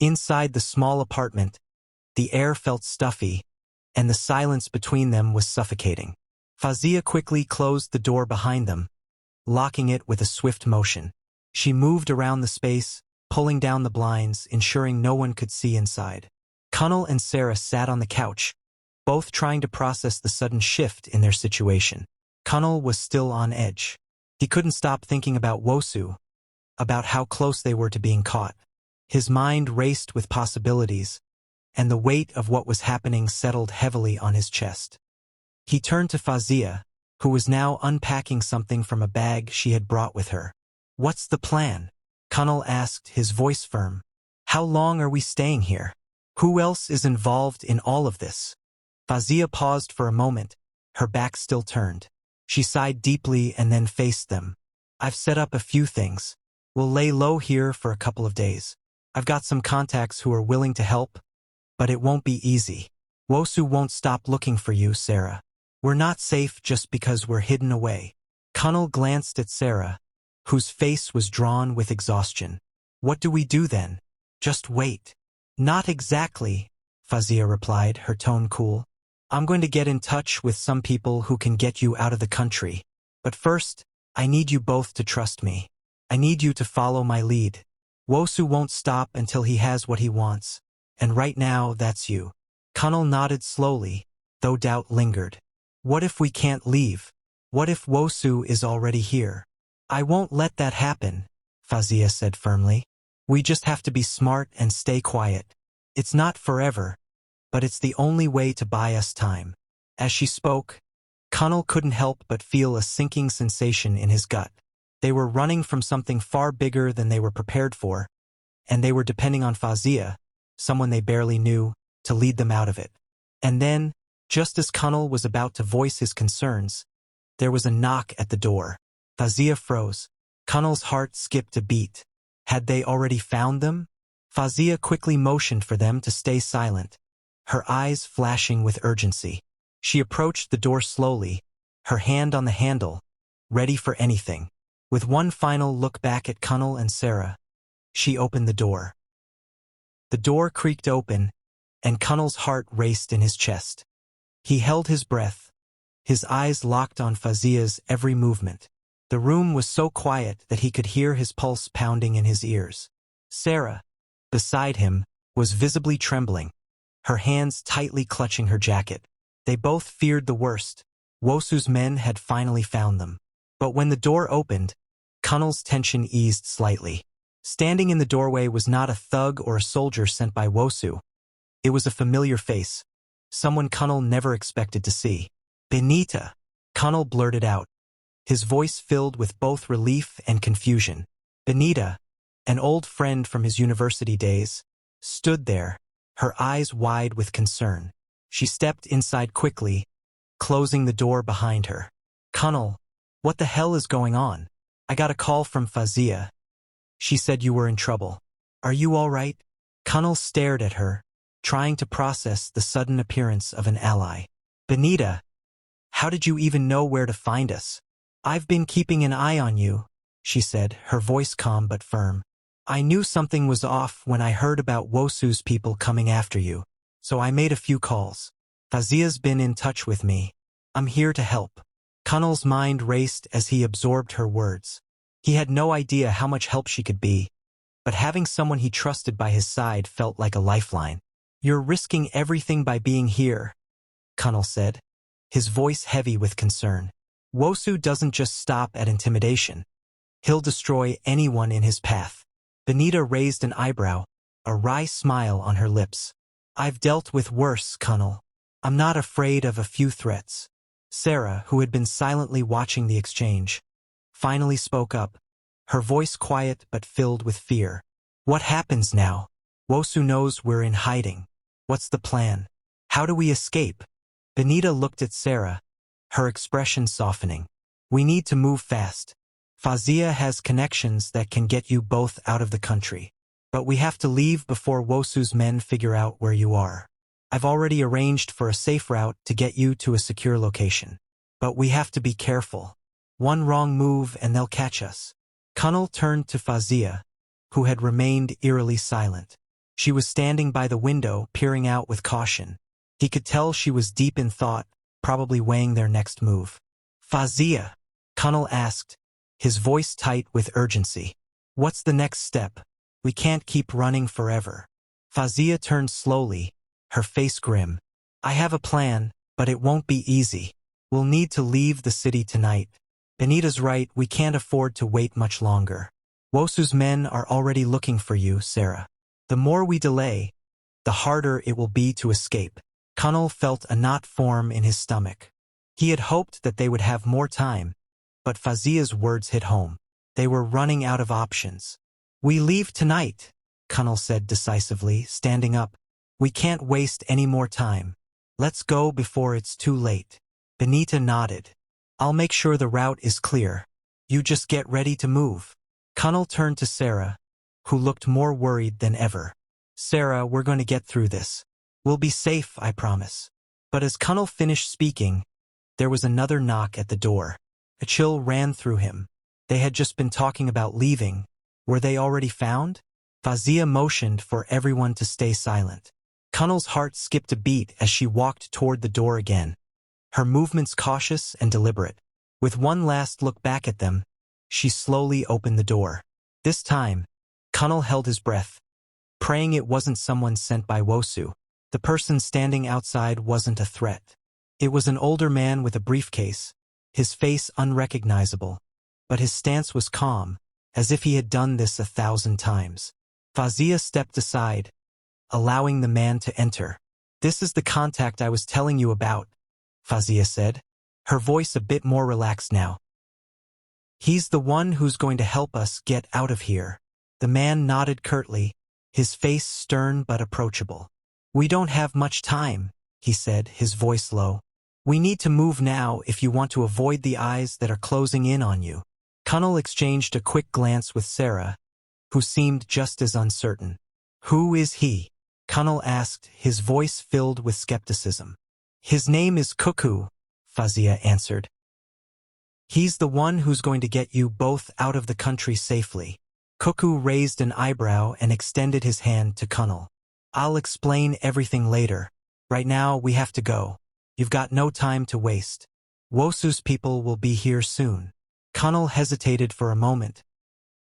Inside the small apartment, the air felt stuffy, and the silence between them was suffocating. Fazia quickly closed the door behind them, locking it with a swift motion. She moved around the space, pulling down the blinds, ensuring no one could see inside. Kunle and Sarah sat on the couch, both trying to process the sudden shift in their situation. Kunle was still on edge. He couldn't stop thinking about Wosu, about how close they were to being caught. His mind raced with possibilities, and the weight of what was happening settled heavily on his chest. He turned to Fazia, who was now unpacking something from a bag she had brought with her. "What's the plan?" Kunle asked, his voice firm. "How long are we staying here? Who else is involved in all of this?" Fazia paused for a moment, her back still turned. She sighed deeply and then faced them. "I've set up a few things. We'll lay low here for a couple of days. I've got some contacts who are willing to help, but it won't be easy. Wosu won't stop looking for you, Sarah. We're not safe just because we're hidden away." Kunle glanced at Sarah, whose face was drawn with exhaustion. "What do we do then? Just wait?" "Not exactly," Fazia replied, her tone cool. "I'm going to get in touch with some people who can get you out of the country. But first, I need you both to trust me. I need you to follow my lead. Wosu won't stop until he has what he wants, and right now that's you." Kunle nodded slowly, though doubt lingered. "What if we can't leave? What if Wosu is already here?" "I won't let that happen," Fazia said firmly. "We just have to be smart and stay quiet. It's not forever, but it's the only way to buy us time." As she spoke, Kunle couldn't help but feel a sinking sensation in his gut. They were running from something far bigger than they were prepared for, and they were depending on Fazia, someone they barely knew, to lead them out of it. And then, just as Kunle was about to voice his concerns, there was a knock at the door. Fazia froze. Kunle's heart skipped a beat. Had they already found them? Fazia quickly motioned for them to stay silent, her eyes flashing with urgency. She approached the door slowly, her hand on the handle, ready for anything. With one final look back at Kunle and Sarah, she opened the door. The door creaked open, and Kunle's heart raced in his chest. He held his breath, his eyes locked on Fazia's every movement. The room was so quiet that he could hear his pulse pounding in his ears. Sarah, beside him, was visibly trembling, her hands tightly clutching her jacket. They both feared the worst. Wosu's men had finally found them. But when the door opened, Kunle's tension eased slightly. Standing in the doorway was not a thug or a soldier sent by Wosu. It was a familiar face, someone Kunle never expected to see. "Benita," Kunle blurted out, his voice filled with both relief and confusion. Benita, an old friend from his university days, stood there, her eyes wide with concern. She stepped inside quickly, closing the door behind her. "Kunle, what the hell is going on? I got a call from Fazia. She said you were in trouble. Are you all right?" Kunle stared at her, trying to process the sudden appearance of an ally. "Benita, how did you even know where to find us?" "I've been keeping an eye on you," she said, her voice calm but firm. "I knew something was off when I heard about Wosu's people coming after you, so I made a few calls. Fazia's been in touch with me. I'm here to help." Kunle's mind raced as he absorbed her words. He had no idea how much help she could be, but having someone he trusted by his side felt like a lifeline. "You're risking everything by being here," Kunle said, his voice heavy with concern. "Wosu doesn't just stop at intimidation. He'll destroy anyone in his path." Benita raised an eyebrow, a wry smile on her lips. "I've dealt with worse, Kunle. I'm not afraid of a few threats." Sarah, who had been silently watching the exchange, finally spoke up, her voice quiet but filled with fear. "What happens now? Wosu knows we're in hiding. What's the plan? How do we escape?" Benita looked at Sarah, her expression softening. "We need to move fast. Fazia has connections that can get you both out of the country. But we have to leave before Wosu's men figure out where you are. I've already arranged for a safe route to get you to a secure location. But we have to be careful. One wrong move and they'll catch us." Kunle turned to Fazia, who had remained eerily silent. She was standing by the window, peering out with caution. He could tell she was deep in thought, probably weighing their next move. Fazia, Kunle asked, his voice tight with urgency. What's the next step? We can't keep running forever. Fazia turned slowly, her face grim. I have a plan, but it won't be easy. We'll need to leave the city tonight. Benita's right, we can't afford to wait much longer. Wosu's men are already looking for you, Sarah. The more we delay, the harder it will be to escape. Kunle felt a knot form in his stomach. He had hoped that they would have more time, but Fazia's words hit home. They were running out of options. We leave tonight, Kunle said decisively, standing up. We can't waste any more time. Let's go before it's too late. Benita nodded. I'll make sure the route is clear. You just get ready to move. Kunle turned to Sarah, who looked more worried than ever. Sarah, we're going to get through this. We'll be safe, I promise. But as Kunle finished speaking, there was another knock at the door. A chill ran through him. They had just been talking about leaving. Were they already found? Fazia motioned for everyone to stay silent. Kunle's heart skipped a beat as she walked toward the door again, her movements cautious and deliberate. With one last look back at them, she slowly opened the door. This time, Kunle held his breath, praying it wasn't someone sent by Wosu. The person standing outside wasn't a threat. It was an older man with a briefcase, his face unrecognizable, but his stance was calm, as if he had done this 1,000 times. Fazia stepped aside, allowing the man to enter. This is the contact I was telling you about, Fazia said, her voice a bit more relaxed now. He's the one who's going to help us get out of here. The man nodded curtly, his face stern but approachable. We don't have much time, he said, his voice low. We need to move now if you want to avoid the eyes that are closing in on you. Kunle exchanged a quick glance with Sarah, who seemed just as uncertain. Who is he? Kunle asked, his voice filled with skepticism. His name is Cuckoo, Fazia answered. He's the one who's going to get you both out of the country safely. Cuckoo raised an eyebrow and extended his hand to Kunle. I'll explain everything later. Right now we have to go. You've got no time to waste. Wosu's people will be here soon. Kunle hesitated for a moment,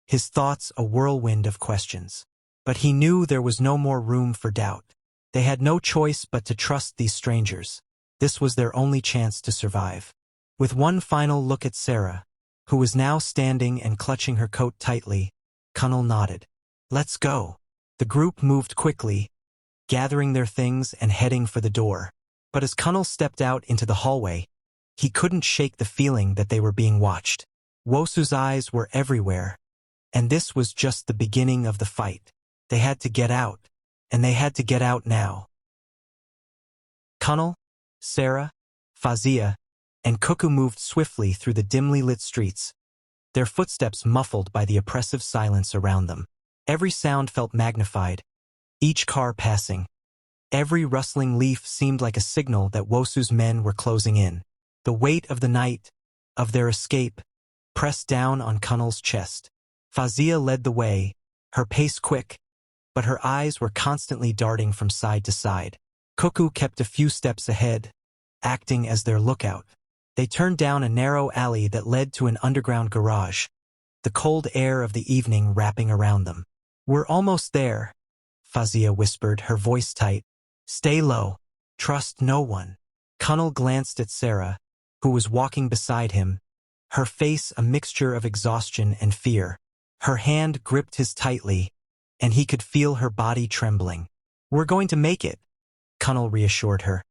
his thoughts a whirlwind of questions. But he knew there was no more room for doubt. They had no choice but to trust these strangers. This was their only chance to survive. With one final look at Sarah, who was now standing and clutching her coat tightly, Kunle nodded. Let's go. The group moved quickly, gathering their things and heading for the door. But as Kunle stepped out into the hallway, he couldn't shake the feeling that they were being watched. Wosu's eyes were everywhere, and this was just the beginning of the fight. They had to get out, and they had to get out now. Kunle, Sarah, Fazia, and Cuckoo moved swiftly through the dimly lit streets, their footsteps muffled by the oppressive silence around them. Every sound felt magnified, each car passing. Every rustling leaf seemed like a signal that Wosu's men were closing in. The weight of the night, of their escape, pressed down on Kunle's chest. Fazia led the way, her pace quick, but her eyes were constantly darting from side to side. Cuckoo kept a few steps ahead, acting as their lookout. They turned down a narrow alley that led to an underground garage, the cold air of the evening wrapping around them. We're almost there, Fazia whispered, her voice tight. Stay low. Trust no one. Kunle glanced at Sarah, who was walking beside him, her face a mixture of exhaustion and fear. Her hand gripped his tightly, and he could feel her body trembling. We're going to make it, Kunle reassured her.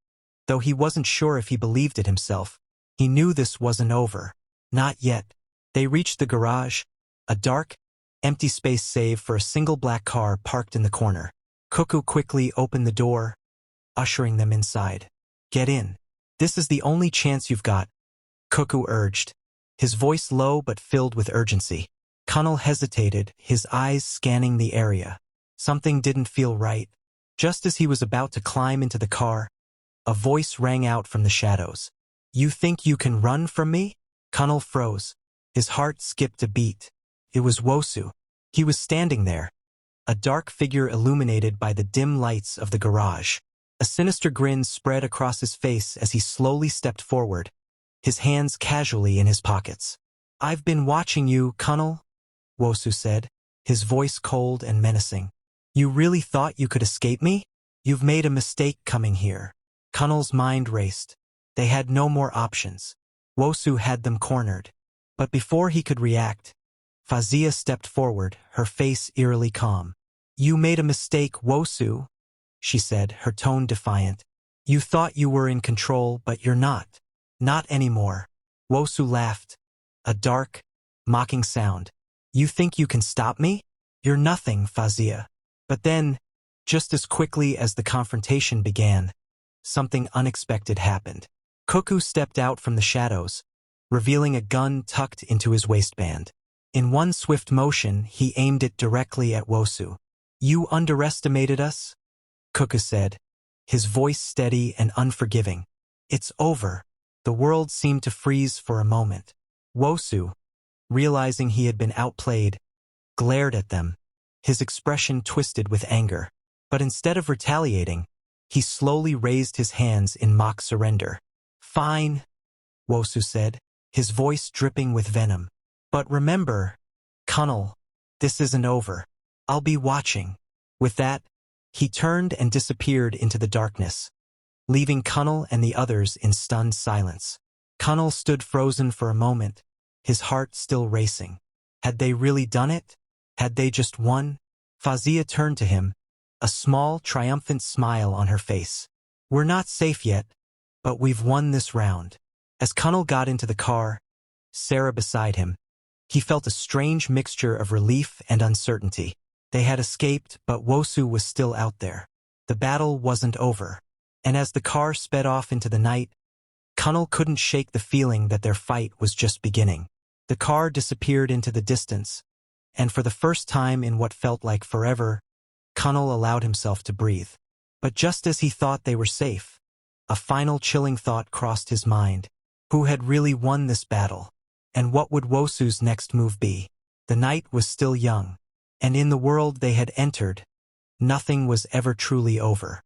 Though he wasn't sure if he believed it himself, he knew this wasn't over. Not yet. They reached the garage, a dark, empty space save for a single black car parked in the corner. Cuckoo quickly opened the door, ushering them inside. Get in. This is the only chance you've got, Cuckoo urged, his voice low but filled with urgency. Kunle hesitated, his eyes scanning the area. Something didn't feel right. Just as he was about to climb into the car, a voice rang out from the shadows. You think you can run from me? Kunle froze. His heart skipped a beat. It was Wosu. He was standing there, a dark figure illuminated by the dim lights of the garage. A sinister grin spread across his face as he slowly stepped forward, his hands casually in his pockets. "I've been watching you, Kunle," Wosu said, his voice cold and menacing. "You really thought you could escape me? You've made a mistake coming here." Kunle's mind raced. They had no more options. Wosu had them cornered. But before he could react, Fazia stepped forward, her face eerily calm. "You made a mistake, Wosu," she said, her tone defiant. "You thought you were in control, but you're not. Not anymore." Wosu laughed, a dark, mocking sound. "You think you can stop me? You're nothing, Fazia." But then, just as quickly as the confrontation began, something unexpected happened. Cuckoo stepped out from the shadows, revealing a gun tucked into his waistband. In one swift motion, he aimed it directly at Wosu. "You underestimated us?" Cuckoo said, his voice steady and unforgiving. "It's over." The world seemed to freeze for a moment. Wosu, realizing he had been outplayed, glared at them, his expression twisted with anger. But instead of retaliating, he slowly raised his hands in mock surrender. "Fine," Wosu said, his voice dripping with venom. "But remember, Kunle, this isn't over. I'll be watching." With that, he turned and disappeared into the darkness, leaving Kunle and the others in stunned silence. Kunle stood frozen for a moment, his heart still racing. Had they really done it? Had they just won? Fazia turned to him, a small, triumphant smile on her face. "We're not safe yet, but we've won this round." As Kunle got into the car, Sarah beside him, he felt a strange mixture of relief and uncertainty. They had escaped, but Wosu was still out there. The battle wasn't over. And as the car sped off into the night, Kunle couldn't shake the feeling that their fight was just beginning. The car disappeared into the distance, and for the first time in what felt like forever, Kunle allowed himself to breathe. But just as he thought they were safe, a final chilling thought crossed his mind. Who had really won this battle? And what would Wosu's next move be? The night was still young, and in the world they had entered, nothing was ever truly over.